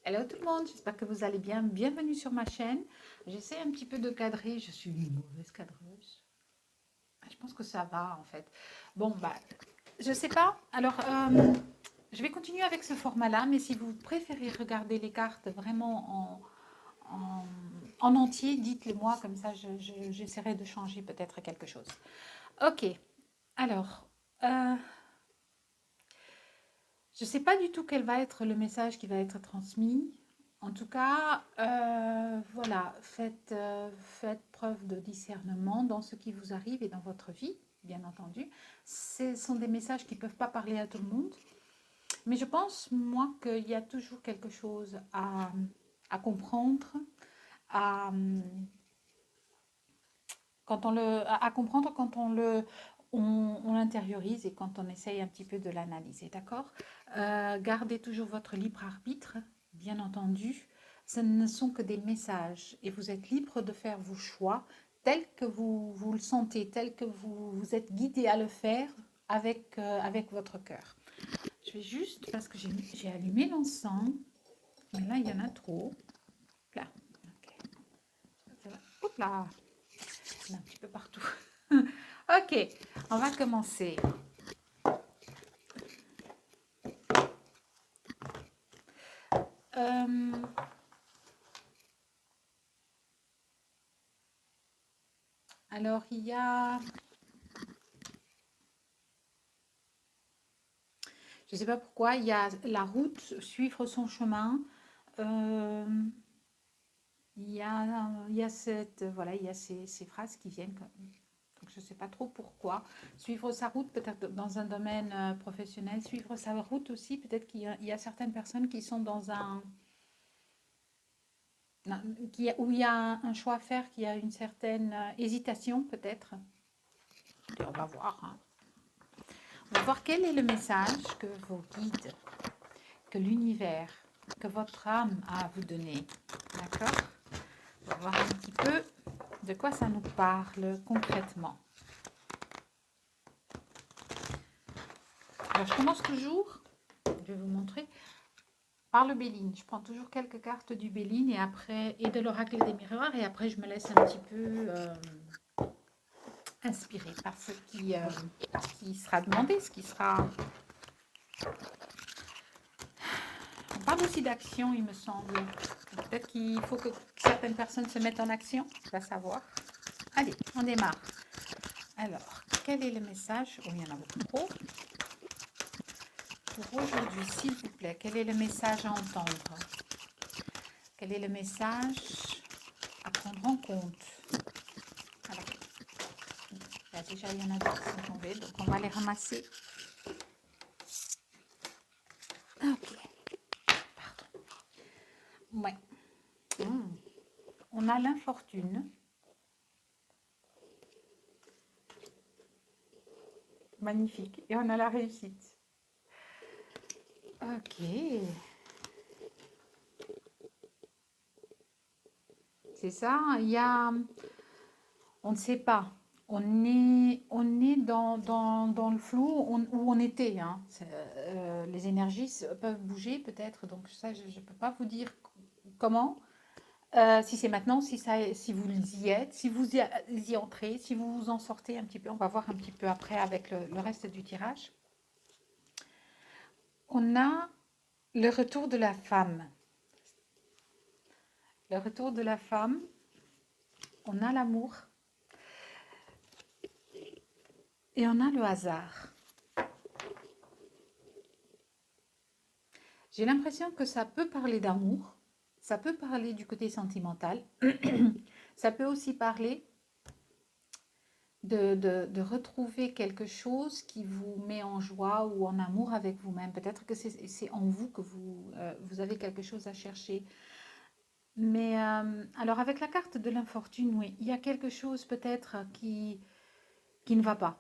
Hello tout le monde, j'espère que vous allez bien. Bienvenue sur ma chaîne. J'essaie un petit peu de cadrer. Je suis une mauvaise cadreuse. Je pense que ça va en fait. Bon, bah, je sais pas. Alors, je vais continuer avec ce format-là, mais si vous préférez regarder les cartes vraiment en entier, dites-le moi, comme ça j'essaierai de changer peut-être quelque chose. Ok, alors, euh, je ne sais pas du tout quel va être le message qui va être transmis. En tout cas, voilà, faites preuve de discernement dans ce qui vous arrive et dans votre vie, bien entendu. Ce sont des messages qui ne peuvent pas parler à tout le monde. Mais je pense, moi, qu'il y a toujours quelque chose à comprendre, à, à comprendre quand on l'intériorise et quand on essaye un petit peu de l'analyser, d'accord. Gardez toujours votre libre arbitre, bien entendu. Ce ne sont que des messages et vous êtes libre de faire vos choix tels que vous le sentez, tels que vous êtes guidé à le faire avec votre cœur. Je vais juste, parce que j'ai allumé l'encens, mais là, il y en a trop. Là, ok. Oups là, il y en a un petit peu partout. Ok, on va commencer. Euh, alors, il y a... Je ne sais pas pourquoi, il y a la route, suivre son chemin. Euh, il y a cette, voilà, il y a ces phrases qui viennent. Donc, je ne sais pas trop pourquoi. Suivre sa route, peut-être dans un domaine professionnel. Suivre sa route aussi, peut-être il y a certaines personnes qui sont dans un... où il y a un choix à faire, qui a une certaine hésitation, peut-être. Et on va voir, hein. On va voir quel est le message que vos guides, que l'univers, que votre âme a à vous donner. D'accord? On va voir un petit peu de quoi ça nous parle concrètement. Alors, je commence toujours, je vais vous montrer, par le Béline. Je prends toujours quelques cartes du Béline et de l'oracle des miroirs et après je me laisse un petit peu inspirer par ce qui sera demandé, ce qui sera... On parle aussi d'action, il me semble. Peut-être qu'il faut que certaines personnes se mettent en action, on va savoir. Allez, on démarre. Alors, quel est le message? Oh, il y en a beaucoup trop. Pour aujourd'hui, s'il vous plaît, quel est le message à entendre? Quel est le message à prendre en compte? Alors, là, déjà, il y en a d'autres qui sont tombés, donc on va les ramasser. Ok, pardon. Ouais. On a l'infortune. Magnifique. Et on a la réussite. Ok. C'est ça, il y a... On ne sait pas. On est dans le flou où on était, hein. Les énergies peuvent bouger peut-être, donc ça, je ne peux pas vous dire comment. Si c'est maintenant, si vous y êtes, si vous y entrez, si vous vous en sortez un petit peu, on va voir un petit peu après avec le reste du tirage. On a le retour de la femme. Le retour de la femme, on a l'amour et on a le hasard. J'ai l'impression que ça peut parler d'amour, ça peut parler du côté sentimental, ça peut aussi parler de retrouver quelque chose qui vous met en joie ou en amour avec vous-même. Peut-être que c'est en vous que vous avez quelque chose à chercher. Mais alors avec la carte de l'infortune, oui, il y a quelque chose peut-être qui ne va pas.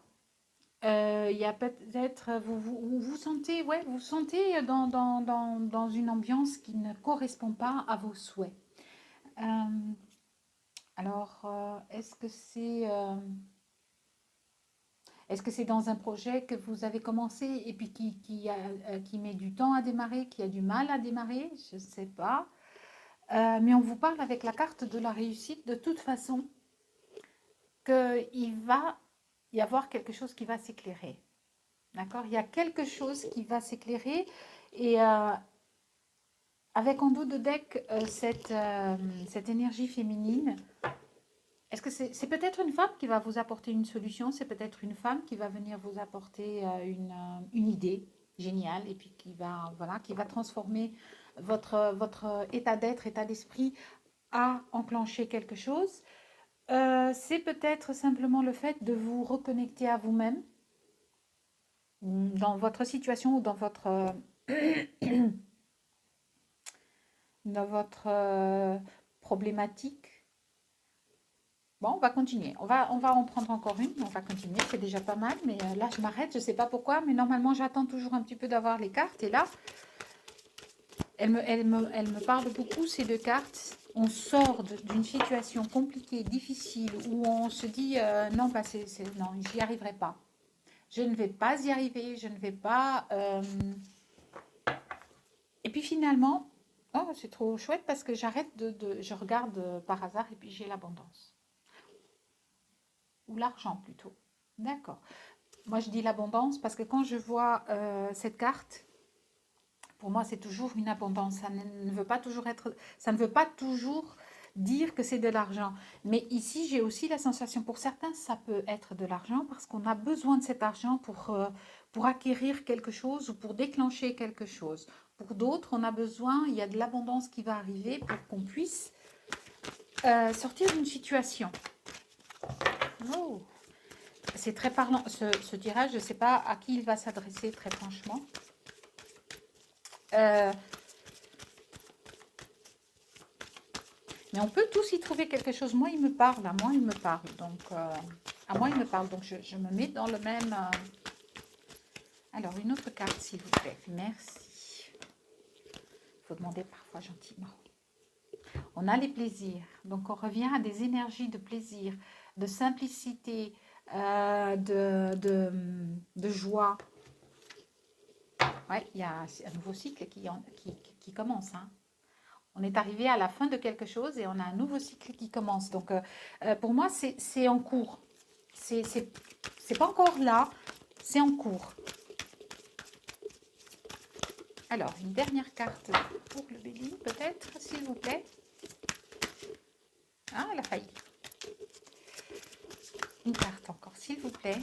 Il y a peut-être, vous sentez, ouais, vous sentez dans une ambiance qui ne correspond pas à vos souhaits. Euh, alors, est-ce que c'est... Est-ce que c'est dans un projet que vous avez commencé et puis qui met du temps à démarrer, qui a du mal à démarrer? Je ne sais pas. Mais on vous parle avec la carte de la réussite de toute façon qu'il va y avoir quelque chose qui va s'éclairer. D'accord? Il y a quelque chose qui va s'éclairer et avec en dos de deck cette énergie féminine. Est-ce que c'est peut-être une femme qui va vous apporter une solution? C'est peut-être une femme qui va venir vous apporter une idée géniale et puis voilà, qui va transformer votre état d'être, état d'esprit à enclencher quelque chose. C'est peut-être simplement le fait de vous reconnecter à vous-même dans votre situation ou dans votre problématique. Bon, on va continuer. On va en prendre encore une. On va continuer. C'est déjà pas mal. Mais là, je m'arrête. Je ne sais pas pourquoi. Mais normalement, j'attends toujours un petit peu d'avoir les cartes. Et là, elle me parle beaucoup, ces deux cartes. On sort d'une situation compliquée, difficile, où on se dit non, bah, non, j'y arriverai pas. Je ne vais pas y arriver. Je ne vais pas. Et puis finalement, oh, c'est trop chouette parce que je regarde par hasard et puis j'ai l'abondance. Ou l'argent plutôt. D'accord. Moi, je dis l'abondance parce que quand je vois cette carte, pour moi, c'est toujours une abondance. Ça ne veut pas toujours dire que c'est de l'argent. Mais ici, j'ai aussi la sensation, pour certains, ça peut être de l'argent parce qu'on a besoin de cet argent pour acquérir quelque chose ou pour déclencher quelque chose. Pour d'autres, on a besoin, il y a de l'abondance qui va arriver pour qu'on puisse sortir d'une situation. Oh. C'est très parlant, ce tirage, je ne sais pas à qui il va s'adresser très franchement. Mais on peut tous y trouver quelque chose. Moi, il me parle, à moi, il me parle. Donc, à moi, il me parle. Donc, je me mets dans le même... Alors, une autre carte, s'il vous plaît. Merci. Il faut demander parfois gentiment. On a les plaisirs. Donc, on revient à des énergies de plaisir, de simplicité, de joie. Ouais, il y a un nouveau cycle qui commence. Hein. On est arrivé à la fin de quelque chose et on a un nouveau cycle qui commence. Donc, pour moi, c'est en cours. C'est pas encore là, c'est en cours. Alors, une dernière carte pour le bélier, peut-être, s'il vous plaît. Ah, elle a failli. Une carte encore, s'il vous plaît.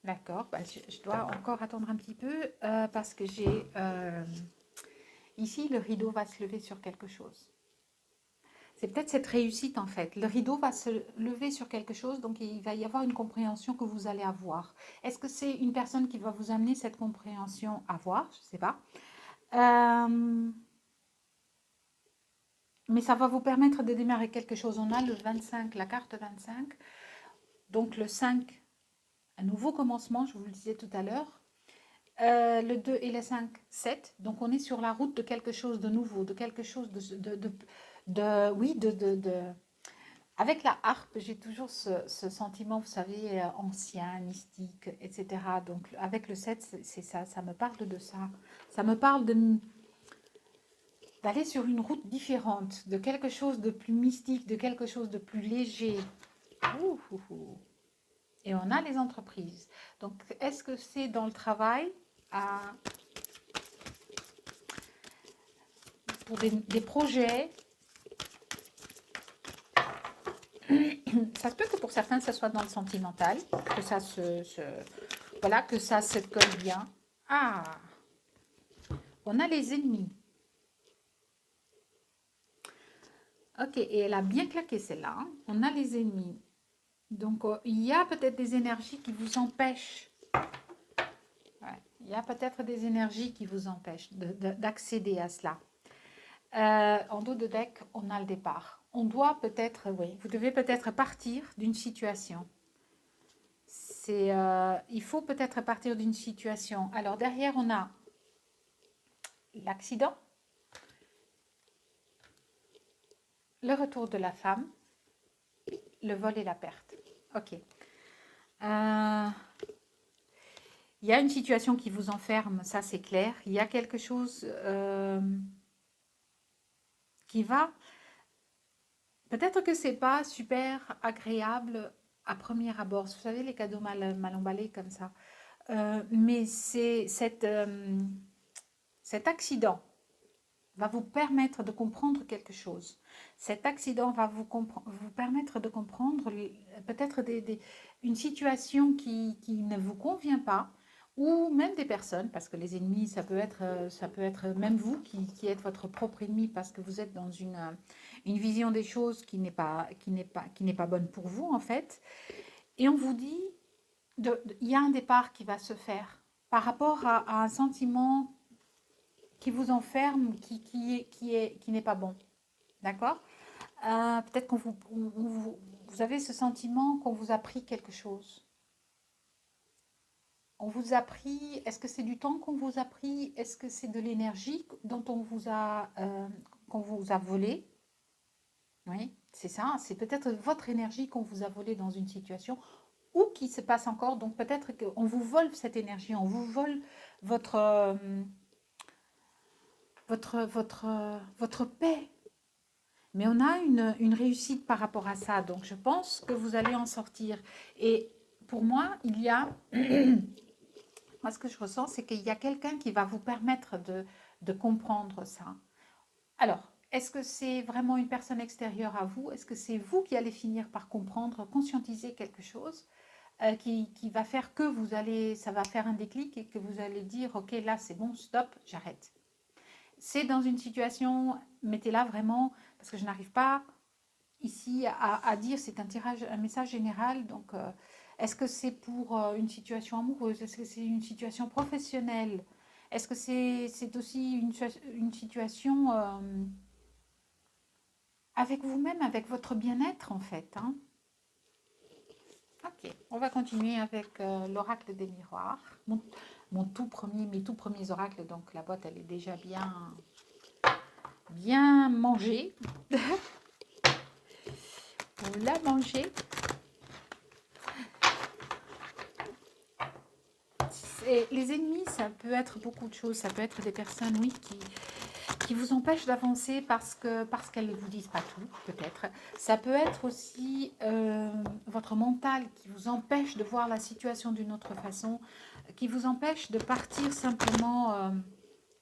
D'accord, bah, je dois encore attendre un petit peu parce que j'ai... ici, le rideau va se lever sur quelque chose. C'est peut-être cette réussite en fait. Le rideau va se lever sur quelque chose, donc il va y avoir une compréhension que vous allez avoir. Est-ce que c'est une personne qui va vous amener cette compréhension à voir? Je ne sais pas. Mais ça va vous permettre de démarrer quelque chose. On a le 25, la carte 25. Donc le 5, un nouveau commencement, je vous le disais tout à l'heure. Le 2 et le 5, 7. Donc on est sur la route de quelque chose de nouveau, de quelque chose Avec la harpe, j'ai toujours ce sentiment, vous savez, ancien, mystique, etc. Donc avec le 7, c'est ça, ça me parle de ça. Ça me parle d'aller sur une route différente, de quelque chose de plus mystique, de quelque chose de plus léger. Ouh, ouh, ouh. Et on a les entreprises. Donc, est-ce que c'est dans le travail pour des projets? Ça se peut que pour certains, ça soit dans le sentimental, que ça voilà, que ça se colle bien. Ah, on a les ennemis. Ok, et elle a bien claqué celle-là. Hein. On a les ennemis. Donc, il y a peut-être des énergies qui vous empêchent. Ouais, il y a peut-être des énergies qui vous empêchent d'accéder à cela. En dos de deck, on a le départ. On doit peut-être, oui, vous devez peut-être partir d'une situation. Il faut peut-être partir d'une situation. Alors, derrière, on a l'accident. le retour de la femme, le vol et la perte. Ok. Euh, il y a une situation qui vous enferme, ça c'est clair. Il y a quelque chose qui va. Peut-être que c'est pas super agréable à premier abord. Vous savez, les cadeaux mal emballés comme ça. Mais c'est cet accident va vous permettre de comprendre quelque chose. Cet accident va vous permettre de comprendre peut-être une situation qui ne vous convient pas, ou même des personnes, parce que les ennemis, ça peut être même vous qui êtes votre propre ennemi parce que vous êtes dans une vision des choses qui n'est pas bonne pour vous en fait. Et on vous dit, il y a un départ qui va se faire par rapport à un sentiment qui vous enferme, qui n'est pas bon. D'accord. Peut-être vous avez ce sentiment qu'on vous a pris quelque chose. On vous a pris, est-ce que c'est du temps qu'on vous a pris? Est-ce que c'est de l'énergie qu'on vous a volé? Oui, c'est ça. C'est peut-être votre énergie qu'on vous a volée dans une situation ou qui se passe encore. Donc peut-être qu'on vous vole cette énergie, on vous vole votre, votre paix. Mais on a une réussite par rapport à ça. Donc je pense que vous allez en sortir. Et pour moi, moi ce que je ressens, c'est qu'il y a quelqu'un qui va vous permettre de comprendre ça. Alors, est-ce que c'est vraiment une personne extérieure à vous? Est-ce que c'est vous qui allez finir par comprendre, conscientiser quelque chose qui va faire que ça va faire un déclic et que vous allez dire, ok, là c'est bon, stop, j'arrête. C'est dans une situation, mettez-la vraiment, parce que je n'arrive pas ici à dire, c'est un message général. Donc, est-ce que c'est pour une situation amoureuse? Est-ce que c'est une situation professionnelle? Est-ce que c'est aussi une situation avec vous-même, avec votre bien-être en fait, hein? Ok, on va continuer avec l'oracle des miroirs. Mes tout premiers oracles, donc la boîte elle est déjà bien mangée. Vous la mangez. Les ennemis, ça peut être beaucoup de choses. Ça peut être des personnes, oui, qui vous empêchent d'avancer parce qu'elles ne vous disent pas tout, peut-être. Ça peut être aussi votre mental qui vous empêche de voir la situation d'une autre façon, qui vous empêche de partir simplement.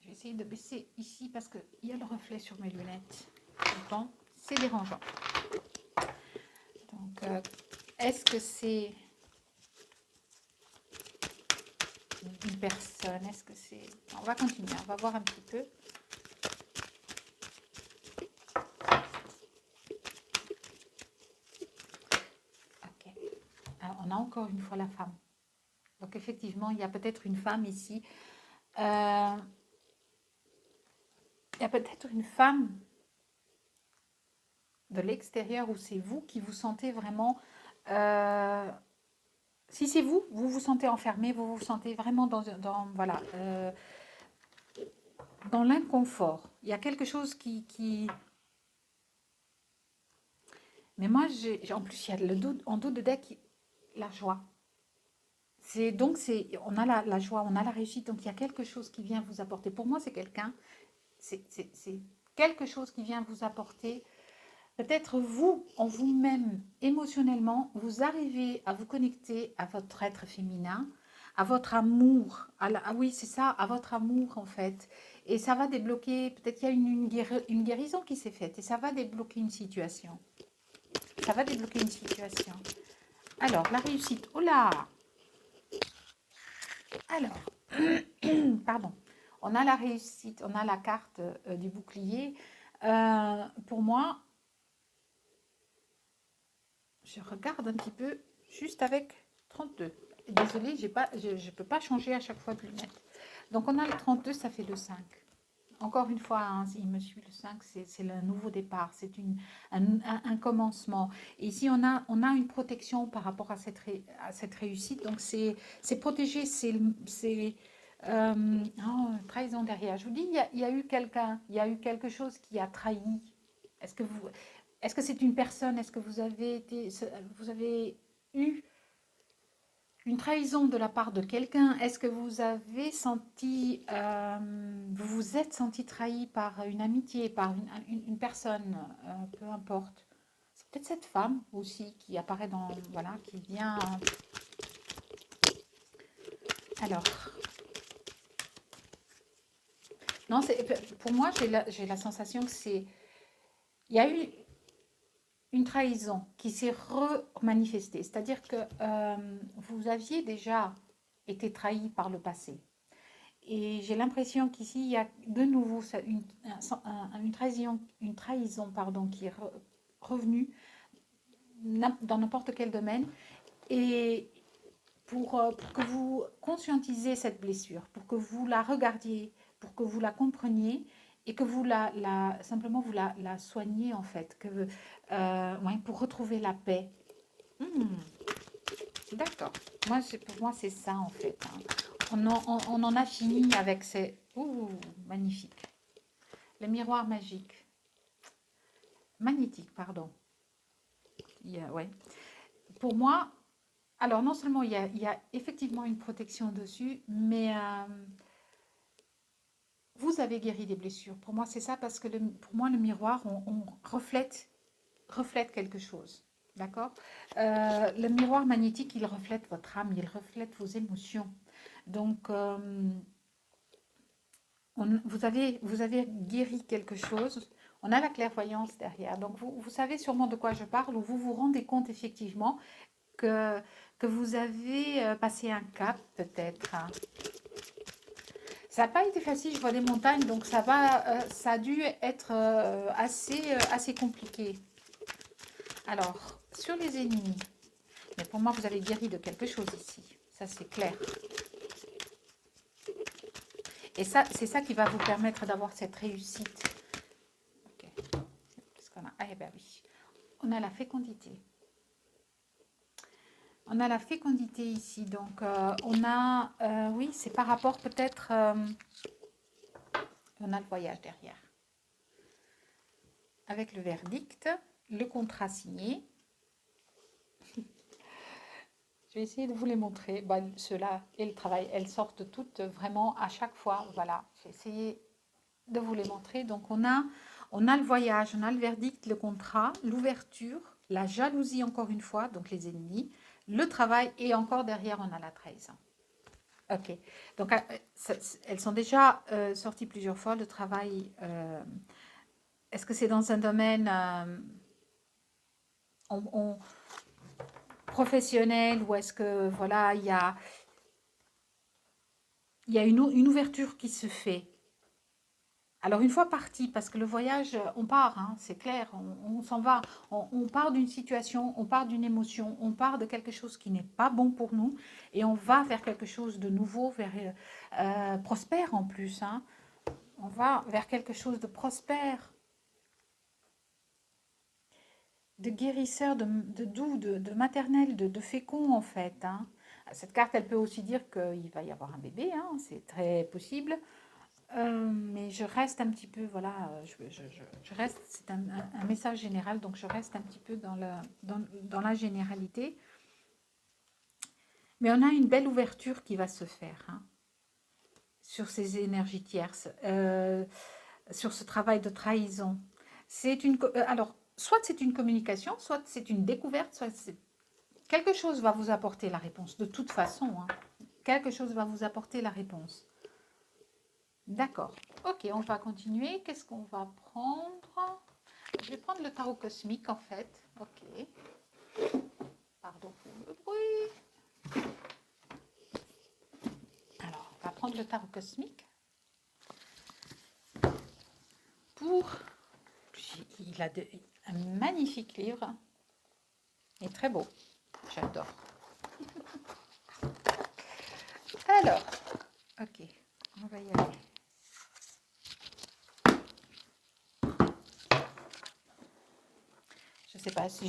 Je vais essayer de baisser ici parce qu'il y a le reflet sur mes lunettes. Pourtant, c'est dérangeant. Donc, est-ce que c'est une personne? Est-ce que c'est... On va continuer, on va voir un petit peu. Ok. Alors, on a encore une fois la femme. Donc effectivement, il y a peut-être une femme ici. Il y a peut-être une femme de l'extérieur où c'est vous qui vous sentez vraiment... si c'est vous, vous vous sentez enfermé, vous vous sentez vraiment voilà, dans l'inconfort. Il y a quelque chose Mais moi, en plus, il y a en dos de deck, la joie. On a la joie, on a la réussite, donc il y a quelque chose qui vient vous apporter. Pour moi, c'est quelque chose qui vient vous apporter. Peut-être vous, en vous-même, émotionnellement, vous arrivez à vous connecter à votre être féminin, à votre amour. Ah oui, c'est ça, à votre amour en fait. Et ça va débloquer, peut-être qu'il y a une guérison qui s'est faite et ça va débloquer une situation. Ça va débloquer une situation. Alors, la réussite. Oh là! Alors, pardon. On a la réussite, on a la carte du bouclier. Pour moi, je regarde un petit peu juste avec 32. Désolée, je ne peux pas changer à chaque fois de lunettes. Donc, on a le 32, ça fait le 5. Encore une fois, hein, il me suit le 5, c'est le nouveau départ, c'est un commencement. Et ici, on a une protection par rapport à cette réussite. Donc, c'est protégé, trahison derrière. Je vous dis, il y a eu quelqu'un, il y a eu quelque chose qui a trahi. Est-ce que vous... Est-ce que c'est une personne? Est-ce que vous avez eu une trahison de la part de quelqu'un? Est-ce que vous avez senti, vous vous êtes senti trahi par une amitié, par une personne, peu importe. C'est peut-être cette femme aussi qui apparaît dans, voilà, qui vient. Alors, non, pour moi, j'ai la sensation que il y a eu une trahison qui s'est remanifestée. C'est-à-dire que vous aviez déjà été trahi par le passé. Et j'ai l'impression qu'ici, il y a de nouveau une trahison pardon, qui est revenue dans n'importe quel domaine. Et pour que vous conscientisez cette blessure, pour que vous la regardiez, pour que vous la compreniez et que vous simplement vous la soigniez en fait, ouais, pour retrouver la paix. Hmm, d'accord. Pour moi, c'est ça en fait, hein. On en a fini avec ces... Ouh, magnifique. Le miroir magique. Magnétique, pardon. Ouais. Pour moi, alors non seulement il y a effectivement une protection dessus, mais vous avez guéri des blessures. Pour moi, c'est ça parce que pour moi, le miroir, on reflète quelque chose. D'accord. Le miroir magnétique, il reflète votre âme, il reflète vos émotions. Donc, vous avez guéri quelque chose. On a la clairvoyance derrière. Donc, vous savez sûrement de quoi je parle, ou vous vous rendez compte effectivement que, que vous avez passé un cap, peut-être, hein. Ça n'a pas été facile, je vois des montagnes, donc ça a dû être assez compliqué. Alors, sur les ennemis, mais pour moi, vous avez guéri de quelque chose ici. Ça, c'est clair. Et ça, c'est ça qui va vous permettre d'avoir cette réussite. Ok. Qu'est-ce qu'on a? Ah, eh ben oui. On a la fécondité. On a la fécondité ici. Donc, oui, c'est par rapport peut-être... on a le voyage derrière. Avec le verdict, le contrat signé. Je vais essayer de vous les montrer. Ceux-là et le travail, elles sortent toutes vraiment à chaque fois. Voilà, j'ai essayé de vous les montrer. Donc, on a le voyage, on a le verdict, le contrat, l'ouverture, la jalousie encore une fois, donc les ennemis, le travail et encore derrière, on a la trahison. Ok, donc elles sont déjà sorties plusieurs fois. Le travail, est-ce que c'est dans un domaine professionnel ou est-ce que voilà, il y a une ouverture qui se fait? Alors une fois parti, parce que le voyage, on part, hein, c'est clair, on s'en va, on part d'une situation, on part d'une émotion, on part de quelque chose qui n'est pas bon pour nous et on va vers quelque chose de nouveau, vers prospère en plus, hein. On va vers quelque chose de prospère, de guérisseur, de doux, de maternel, de fécond en fait, hein. Cette carte, elle peut aussi dire qu'il va y avoir un bébé, hein, c'est très possible. Mais je reste un petit peu, voilà, je reste, c'est un message général, donc je reste un petit peu dans la généralité. Mais on a une belle ouverture qui va se faire, hein, sur ces énergies tierces, sur ce travail de trahison. Alors, soit c'est une communication, soit c'est une découverte, soit quelque chose va vous apporter la réponse, de toute façon, hein. Quelque chose va vous apporter la réponse. D'accord. Ok, on va continuer. Qu'est-ce qu'on va prendre? Je vais prendre le tarot cosmique en fait. Ok. Pardon pour le bruit. Alors, on va prendre le tarot cosmique. Il a un magnifique livre. Il est très beau. J'adore. Alors, ok, on va y aller. Je ne sais pas si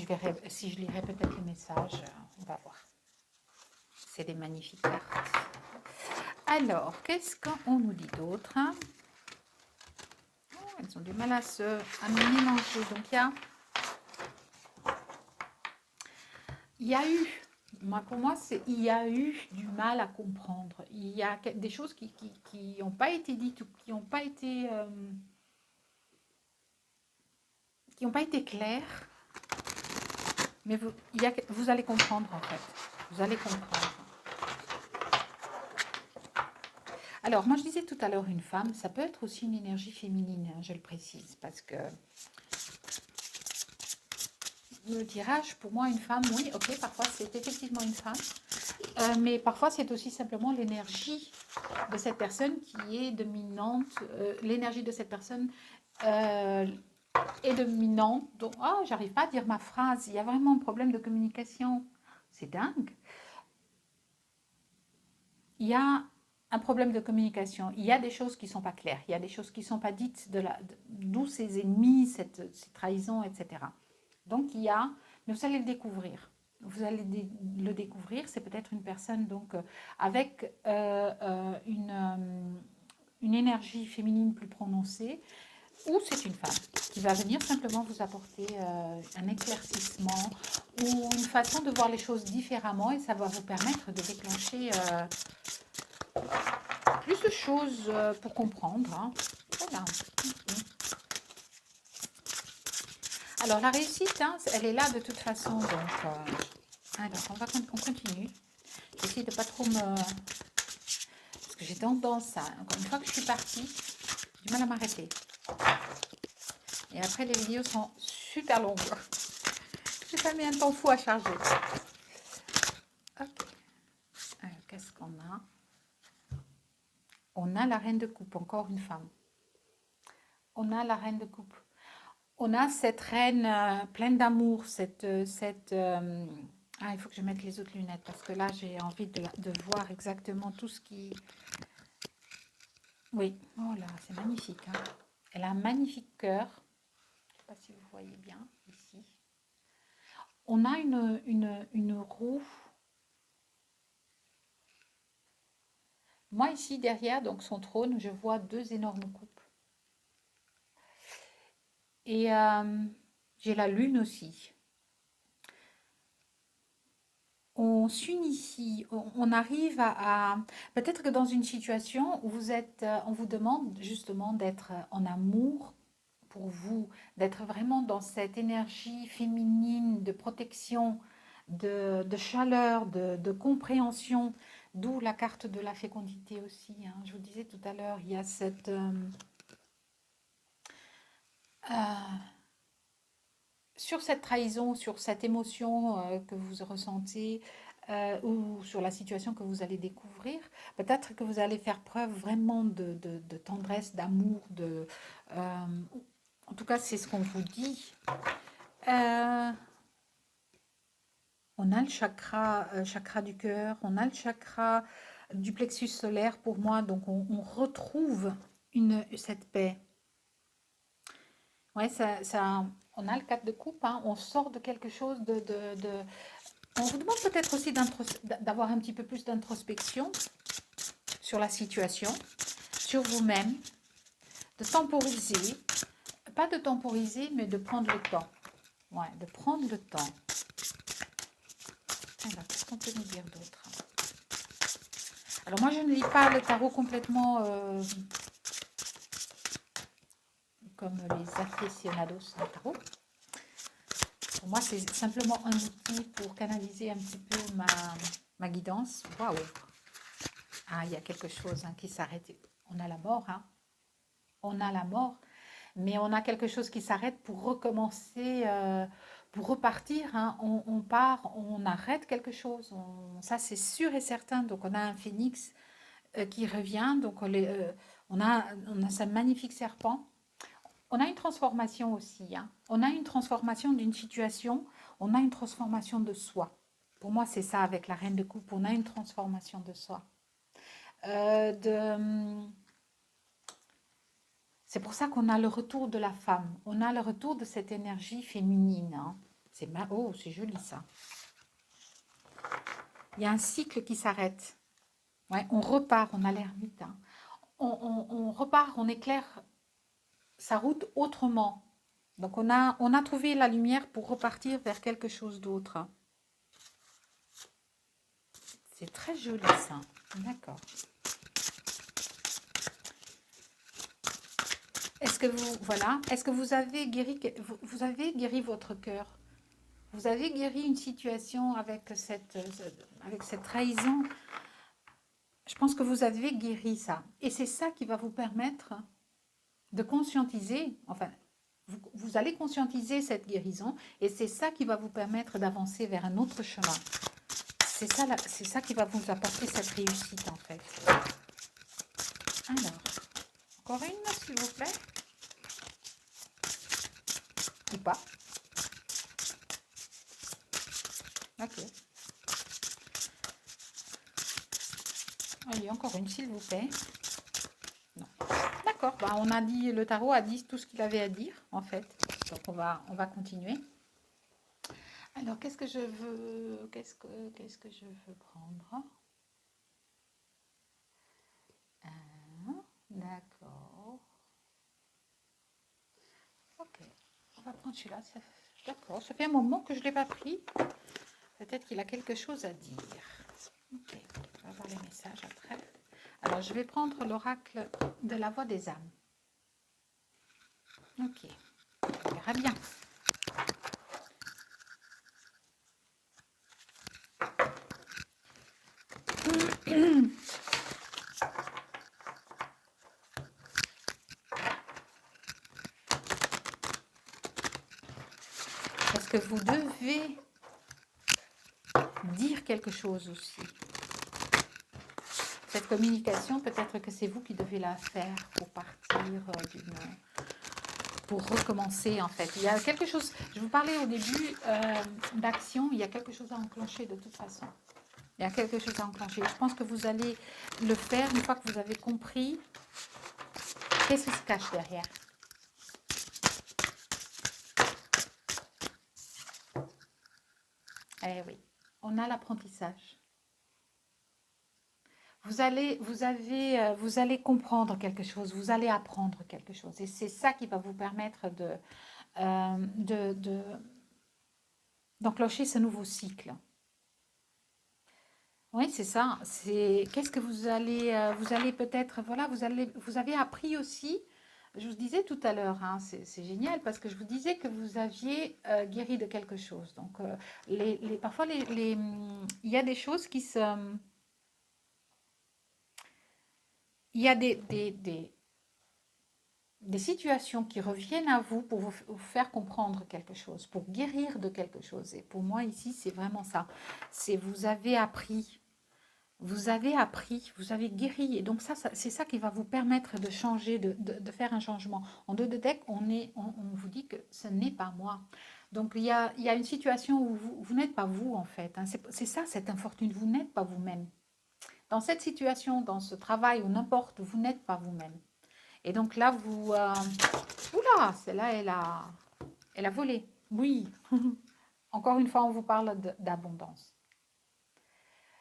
je lirai peut-être le message. On va voir. C'est des magnifiques cartes. Alors, qu'est-ce qu'on nous dit d'autre? Elles ont du mal à mélanger. Donc, il y a Il y a eu, pour moi, il y a eu du mal à comprendre. Il y a des choses qui n'ont pas été dites ou qui n'ont pas été claires, mais vous allez comprendre en fait. Vous allez comprendre. Alors, moi je disais tout à l'heure une femme, ça peut être aussi une énergie féminine, hein, je le précise, parce que le tirage, pour moi, une femme, oui, ok, parfois c'est effectivement une femme, mais parfois c'est aussi simplement l'énergie de cette personne qui est dominante, l'énergie de cette personne euh, est dominante. Donc, oh, j'arrive pas à dire ma phrase, il y a vraiment un problème de communication. C'est dingue. Il y a un problème de communication. Il y a des choses qui ne sont pas claires. Il y a des choses qui ne sont pas dites, d'où ces ennemis, ces trahisons, etc. Donc, il y a, mais vous allez le découvrir. Vous allez le découvrir. C'est peut-être une personne donc avec une énergie féminine plus prononcée, ou c'est une femme qui va venir simplement vous apporter un éclaircissement ou une façon de voir les choses différemment, et ça va vous permettre de déclencher plus de choses pour comprendre. Hein. Voilà. Alors la réussite, hein, elle est là de toute façon. Donc, alors on continue. J'essaie de pas trop me... Parce que j'ai tendance à... Encore une fois que je suis partie, j'ai du mal à m'arrêter. Et après, les vidéos sont super longues. J'ai pas mis un temps fou à charger. Ok. Alors, qu'est-ce qu'on a? On a la reine de coupe, encore une femme. On a la reine de coupe. On a cette reine pleine d'amour, Ah, il faut que je mette les autres lunettes parce que là, j'ai envie de voir exactement tout ce qui... Oui, oh là, c'est magnifique. Hein. Elle a un magnifique cœur. Je ne sais pas si vous voyez bien ici. On a une roue. Moi, ici, derrière, donc son trône, je vois deux énormes coupes. Et j'ai la lune aussi. On s'unifie, on arrive peut-être que dans une situation où vous êtes, on vous demande justement d'être en amour pour vous, d'être vraiment dans cette énergie féminine de protection, de chaleur, de compréhension, d'où la carte de la fécondité aussi. Hein. Je vous disais tout à l'heure, il y a euh, sur cette trahison, sur cette émotion que vous ressentez ou sur la situation que vous allez découvrir, peut-être que vous allez faire preuve vraiment de tendresse, d'amour, en tout cas, c'est ce qu'on vous dit. Euh, on a le chakra du cœur, on a le chakra du plexus solaire pour moi, donc on retrouve cette paix. Ouais, on a le 4 de coupe, hein, on sort de quelque chose On vous demande peut-être aussi d'avoir un petit peu plus d'introspection sur la situation, sur vous-même, de temporiser, pas de temporiser, mais de prendre le temps. Ouais, de prendre le temps. Alors, qu'est-ce qu'on peut nous dire d'autre? Alors, moi, je ne lis pas le tarot complètement comme les aficionados en tarot. Pour moi, c'est simplement un outil pour canaliser un petit peu ma guidance. Waouh! Ah, il y a quelque chose qui s'arrête. On a la mort, hein? On a la mort, mais on a quelque chose qui s'arrête pour recommencer, pour repartir. Hein. On part, on arrête quelque chose. Ça, c'est sûr et certain. Donc, on a un phénix qui revient. Donc, on a ce magnifique serpent. On a une transformation aussi. Hein. On a une transformation d'une situation. On a une transformation de soi. Pour moi, c'est ça avec la reine de coupe. On a une transformation de soi. C'est pour ça qu'on a le retour de la femme. On a le retour de cette énergie féminine. Hein. Oh, c'est joli ça. Il y a un cycle qui s'arrête. Ouais, on repart, on a l'ermite. Hein. On repart, on éclaire sa route autrement. Donc on a trouvé la lumière pour repartir vers quelque chose d'autre. C'est très joli ça. D'accord. Est-ce que vous, voilà, est-ce que vous avez guéri, vous avez guéri votre cœur? Vous avez guéri une situation avec cette trahison? Je pense que vous avez guéri ça. Et c'est ça qui va vous permettre de conscientiser, enfin, vous allez conscientiser cette guérison et c'est ça qui va vous permettre d'avancer vers un autre chemin. C'est ça qui va vous apporter cette réussite en fait. Alors, encore une s'il vous plaît. Ou pas. Ok. Allez, encore une s'il vous plaît. Non. D'accord, bah, on a dit, le tarot a dit tout ce qu'il avait à dire en fait. Donc on va continuer. Alors qu'est-ce que je veux, qu'est-ce que je veux prendre? D'accord. Ok, on va prendre celui-là. D'accord, ça fait un moment que je ne l'ai pas pris. Peut-être qu'il a quelque chose à dire. Ok, on va voir les messages après. Alors, je vais prendre l'oracle de la voix des âmes. Ok, on verra bien. Parce que vous devez dire quelque chose aussi. Cette communication, peut-être que c'est vous qui devez la faire pour partir pour recommencer en fait. Il y a quelque chose, je vous parlais au début d'action, il y a quelque chose à enclencher de toute façon. Il y a quelque chose à enclencher. Je pense que vous allez le faire une fois que vous avez compris qu'est-ce qui se cache derrière. Eh oui, on a l'apprentissage. Vous allez comprendre quelque chose, vous allez apprendre quelque chose. Et c'est ça qui va vous permettre d'enclencher ce nouveau cycle. Oui, c'est ça. C'est qu'est-ce que vous allez peut-être, voilà, vous avez appris aussi. Je vous disais tout à l'heure, hein, c'est génial parce que je vous disais que vous aviez guéri de quelque chose. Donc, parfois, il y a des choses il y a des situations qui reviennent à vous pour vous faire comprendre quelque chose, pour guérir de quelque chose. Et pour moi, ici, c'est vraiment ça. C'est vous avez appris. Vous avez appris, vous avez guéri. Et donc, c'est ça qui va vous permettre de changer, de faire un changement. En deux de deck, on vous dit que ce n'est pas moi. Donc, il y a une situation où vous n'êtes pas vous, en fait. Hein. C'est ça, cette infortune. Vous n'êtes pas vous-même. Dans cette situation, dans ce travail ou n'importe, vous n'êtes pas vous-même. Et donc là, oula, celle-là, elle a volé. Oui. Encore une fois, on vous parle d'abondance.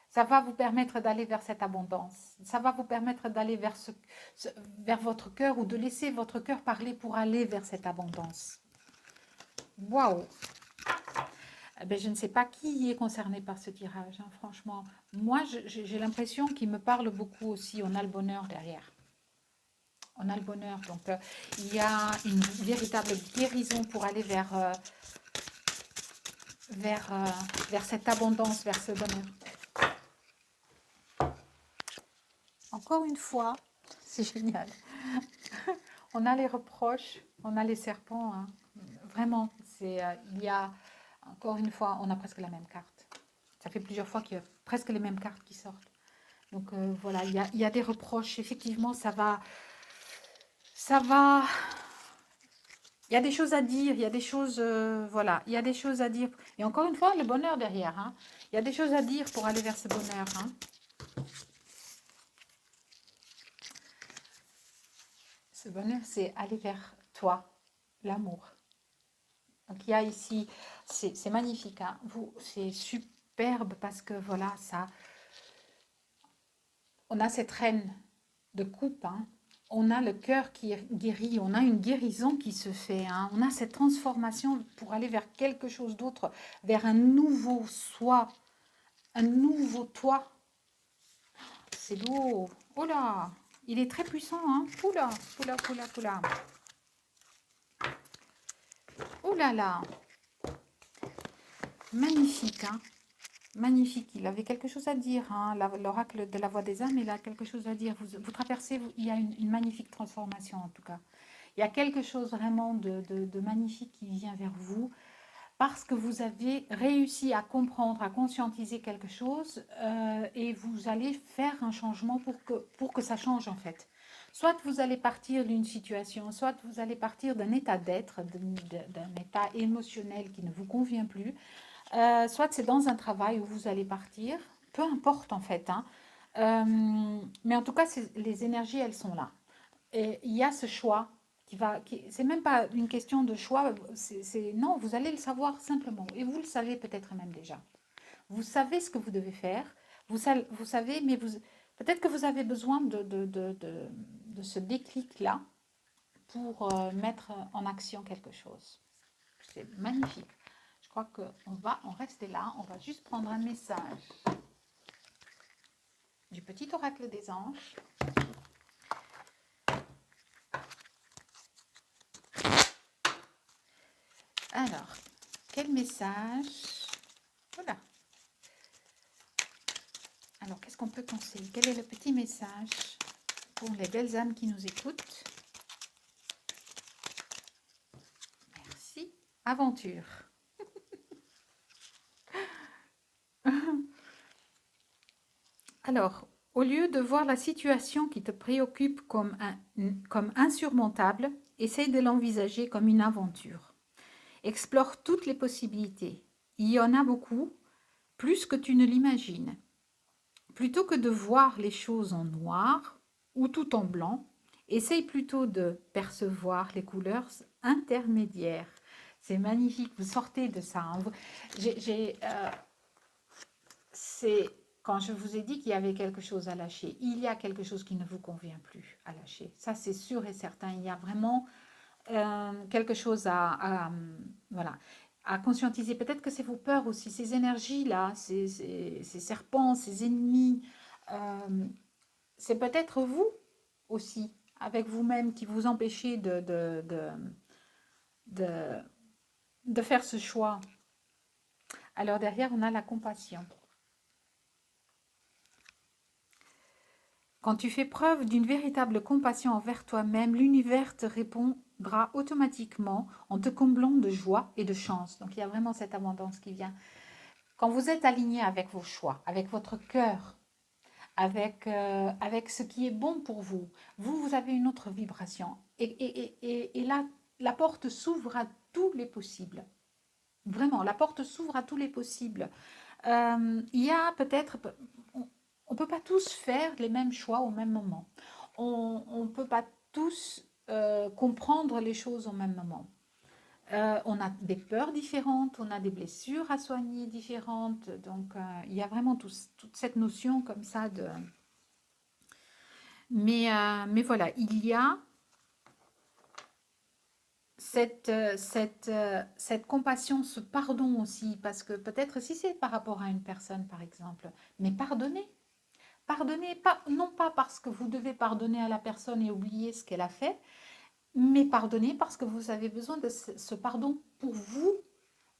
Ça va vous permettre d'aller vers cette abondance. Ça va vous permettre d'aller vers votre cœur ou de laisser votre cœur parler pour aller vers cette abondance. Waouh! Ben, je ne sais pas qui est concerné par ce tirage, hein, franchement. Moi, j'ai l'impression qu'il me parle beaucoup aussi. On a le bonheur derrière. On a le bonheur. Donc, il y a une véritable guérison pour aller vers cette abondance, vers ce bonheur. Encore une fois, c'est génial. On a les reproches, on a les serpents. Hein. Vraiment, il y a, encore une fois, on a presque la même carte. Ça fait plusieurs fois qu'il y a presque les mêmes cartes qui sortent. Donc voilà, il y a des reproches. Effectivement, ça va... Il y a des choses à dire, il y a des choses... voilà, il y a des choses à dire. Et encore une fois, le bonheur derrière. Hein. Il y a des choses à dire pour aller vers ce bonheur. Hein. Ce bonheur, c'est aller vers toi, l'amour. Donc il y a ici, c'est magnifique, hein. C'est superbe parce que voilà, ça, on a cette reine de coupe, hein. On a le cœur qui est guéri, on a une guérison qui se fait, hein. On a cette transformation pour aller vers quelque chose d'autre, vers un nouveau soi, un nouveau toi. c'est lourd. Oh là, il est très puissant, hein. Oula, oula, oula, oula. Oh là là, magnifique, hein. Magnifique, il avait quelque chose à dire, hein. L'oracle de la voix des âmes, il a quelque chose à dire. Vous traversez, il y a une magnifique transformation en tout cas. Il y a quelque chose vraiment de magnifique qui vient vers vous parce que vous avez réussi à comprendre, à conscientiser quelque chose et vous allez faire un changement pour que ça change en fait. Soit vous allez partir d'une situation, soit vous allez partir d'un état d'être, d'un état émotionnel qui ne vous convient plus, soit c'est dans un travail où vous allez partir, peu importe en fait, hein. Mais en tout cas, les énergies, elles sont là. Et il y a ce choix c'est même pas une question de choix, non, vous allez le savoir simplement. Et vous le savez peut-être même déjà. Vous savez ce que vous devez faire, vous savez, mais peut-être que vous avez besoin de ce déclic-là pour mettre en action quelque chose. C'est magnifique. Je crois qu'on va en rester là. On va juste prendre un message du petit oracle des anges. Alors, quel message? Voilà. Alors, qu'est-ce qu'on peut penser? Quel est le petit message pour les belles âmes qui nous écoutent? Merci. Aventure. Alors, au lieu de voir la situation qui te préoccupe comme insurmontable, essaye de l'envisager comme une aventure. Explore toutes les possibilités. Il y en a beaucoup, plus que tu ne l'imagines. Plutôt que de voir les choses en noir ou tout en blanc, essaye plutôt de percevoir les couleurs intermédiaires. C'est magnifique, vous sortez de ça, hein. C'est quand je vous ai dit qu'il y avait quelque chose à lâcher. Il y a quelque chose qui ne vous convient plus à lâcher. Ça, c'est sûr et certain. Il y a vraiment quelque chose voilà, à conscientiser. Peut-être que c'est vos peurs aussi, ces énergies-là, ces serpents, ces ennemis. C'est peut-être vous aussi, avec vous-même, qui vous empêchez de, de faire ce choix. Alors derrière, on a la compassion. Quand tu fais preuve d'une véritable compassion envers toi-même, l'univers te répondra automatiquement en te comblant de joie et de chance. Donc il y a vraiment cette abondance qui vient. Quand vous êtes aligné avec vos choix, avec votre cœur, avec ce qui est bon pour vous, vous avez une autre vibration. Et là, la porte s'ouvre à tous les possibles. Vraiment, la porte s'ouvre à tous les possibles. Il y a peut-être, on ne peut pas tous faire les mêmes choix au même moment. On ne peut pas tous comprendre les choses au même moment. On a des peurs différentes, on a des blessures à soigner différentes. Donc, il y a vraiment toute cette notion comme ça de... Mais voilà, il y a cette compassion, ce pardon aussi, parce que peut-être si c'est par rapport à une personne, par exemple, mais pardonnez. Pardonnez, pas, non pas parce que vous devez pardonner à la personne et oublier ce qu'elle a fait, mais pardonnez parce que vous avez besoin de ce pardon pour vous,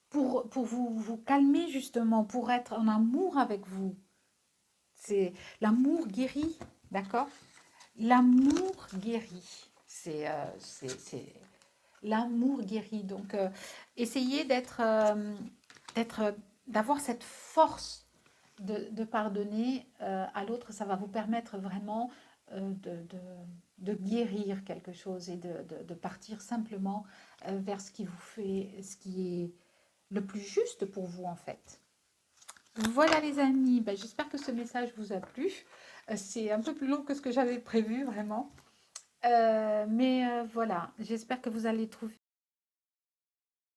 pour vous calmer justement, pour être en amour avec vous. C'est l'amour guérit, d'accord? L'amour guérit. L'amour guérit. Donc, essayez d'avoir cette force de pardonner à l'autre. Ça va vous permettre vraiment de guérir quelque chose et de partir simplement vers ce qui vous fait, ce qui est le plus juste pour vous en fait. Voilà les amis, ben, j'espère que ce message vous a plu. C'est un peu plus long que ce que j'avais prévu vraiment. Mais voilà, j'espère que vous allez trouver